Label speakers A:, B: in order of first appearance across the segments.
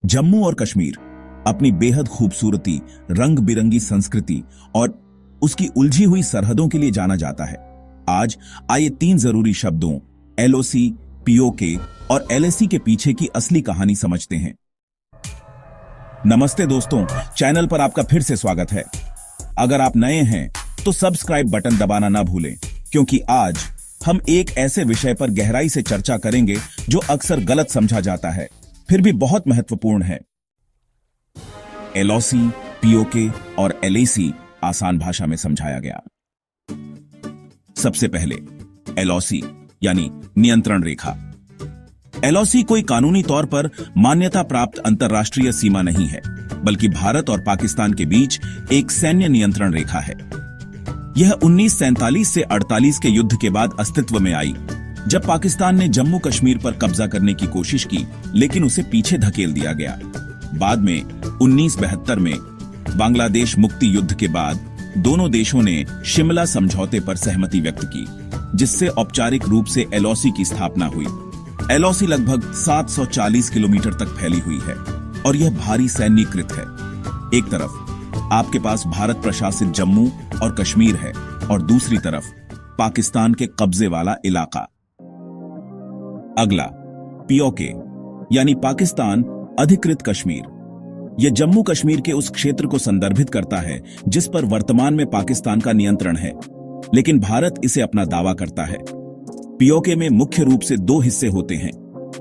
A: जम्मू और कश्मीर अपनी बेहद खूबसूरती, रंग बिरंगी संस्कृति और उसकी उलझी हुई सरहदों के लिए जाना जाता है। आज आइए तीन जरूरी शब्दों एलओसी, पीओके और एलएसी के पीछे की असली कहानी समझते हैं। नमस्ते दोस्तों, चैनल पर आपका फिर से स्वागत है। अगर आप नए हैं तो सब्सक्राइब बटन दबाना ना भूलें, क्योंकि आज हम एक ऐसे विषय पर गहराई से चर्चा करेंगे जो अक्सर गलत समझा जाता है, फिर भी बहुत महत्वपूर्ण है। एलओसी, पीओके और एलएसी आसान भाषा में समझाया गया। सबसे पहले एलओसी यानी नियंत्रण रेखा। एलओसी कोई कानूनी तौर पर मान्यता प्राप्त अंतर्राष्ट्रीय सीमा नहीं है, बल्कि भारत और पाकिस्तान के बीच एक सैन्य नियंत्रण रेखा है। यह 1947 से 48 के युद्ध के बाद अस्तित्व में आई, जब पाकिस्तान ने जम्मू कश्मीर पर कब्जा करने की कोशिश की, लेकिन उसे पीछे धकेल दिया गया। बाद में 1972 में बांग्लादेश मुक्ति युद्ध के बाद दोनों देशों ने शिमला समझौते पर सहमति व्यक्त की, जिससे औपचारिक रूप से एलओसी की स्थापना हुई। एलओसी लगभग 740 किलोमीटर तक फैली हुई है और यह भारी सैन्यीकृत है। एक तरफ आपके पास भारत प्रशासित जम्मू और कश्मीर है और दूसरी तरफ पाकिस्तान के कब्जे वाला इलाका। अगला पीओके यानी पाकिस्तान अधिकृत कश्मीर। यह जम्मू कश्मीर के उस क्षेत्र को संदर्भित करता है जिस पर वर्तमान में पाकिस्तान का नियंत्रण है, लेकिन भारत इसे अपना दावा करता है। पीओके में मुख्य रूप से दो हिस्से होते हैं,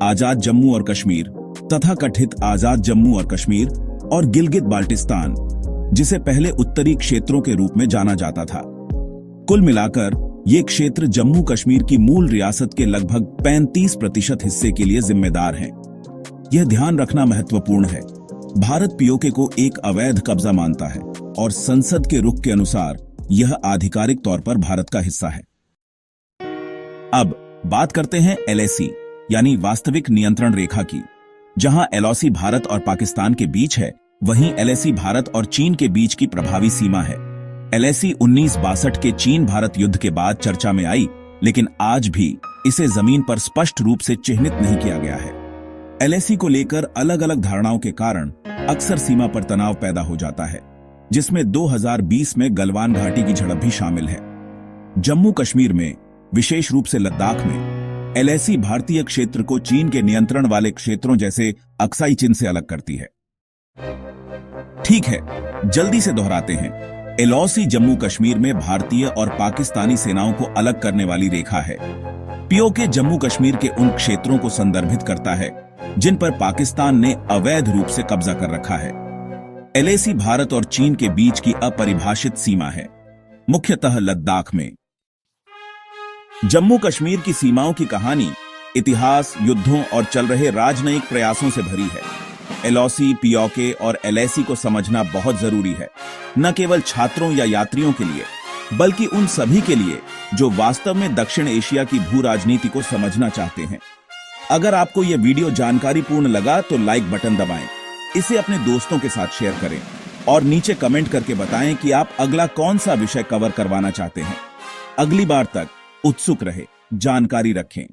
A: आजाद जम्मू और कश्मीर तथा कथित आजाद जम्मू और कश्मीर और गिलगित बाल्टिस्तान, जिसे पहले उत्तरी क्षेत्रों के रूप में जाना जाता था। कुल मिलाकर ये क्षेत्र जम्मू कश्मीर की मूल रियासत के लगभग 35% हिस्से के लिए जिम्मेदार हैं। यह ध्यान रखना महत्वपूर्ण है, भारत पीओके को एक अवैध कब्जा मानता है और संसद के रुख के अनुसार यह आधिकारिक तौर पर भारत का हिस्सा है। अब बात करते हैं एलएसी यानी वास्तविक नियंत्रण रेखा की। जहां एलओसी भारत और पाकिस्तान के बीच है, वहीं एलएसी भारत और चीन के बीच की प्रभावी सीमा है। एलएसी 1962 के चीन भारत युद्ध के बाद चर्चा में आई, लेकिन आज भी इसे जमीन पर स्पष्ट रूप से चिह्नित नहीं किया गया है। एलएसी को लेकर अलग अलग धारणाओं के कारण अक्सर सीमा पर तनाव पैदा हो जाता है, जिसमें 2020 में गलवान घाटी की झड़प भी शामिल है। जम्मू कश्मीर में, विशेष रूप से लद्दाख में, एलएसी भारतीय क्षेत्र को चीन के नियंत्रण वाले क्षेत्रों जैसे अक्साई चिन से अलग करती है। ठीक है, जल्दी से दोहराते हैं। एलओसी जम्मू कश्मीर में भारतीय और पाकिस्तानी सेनाओं को अलग करने वाली रेखा है। पीओके जम्मू कश्मीर के उन क्षेत्रों को संदर्भित करता है जिन पर पाकिस्तान ने अवैध रूप से कब्जा कर रखा है। एलएसी भारत और चीन के बीच की अपरिभाषित सीमा है, मुख्यतः लद्दाख में। जम्मू कश्मीर की सीमाओं की कहानी इतिहास, युद्धों और चल रहे राजनयिक प्रयासों से भरी है। एलओसी, पीओके और एलएसी को समझना बहुत जरूरी है, न केवल छात्रों या यात्रियों के लिए, बल्कि उन सभी के लिए जो वास्तव में दक्षिण एशिया की भू राजनीति को समझना चाहते हैं। अगर आपको यह वीडियो जानकारीपूर्ण लगा तो लाइक बटन दबाएं, इसे अपने दोस्तों के साथ शेयर करें और नीचे कमेंट करके बताएं कि आप अगला कौन सा विषय कवर करवाना चाहते हैं। अगली बार तक उत्सुक रहे, जानकारी रखें।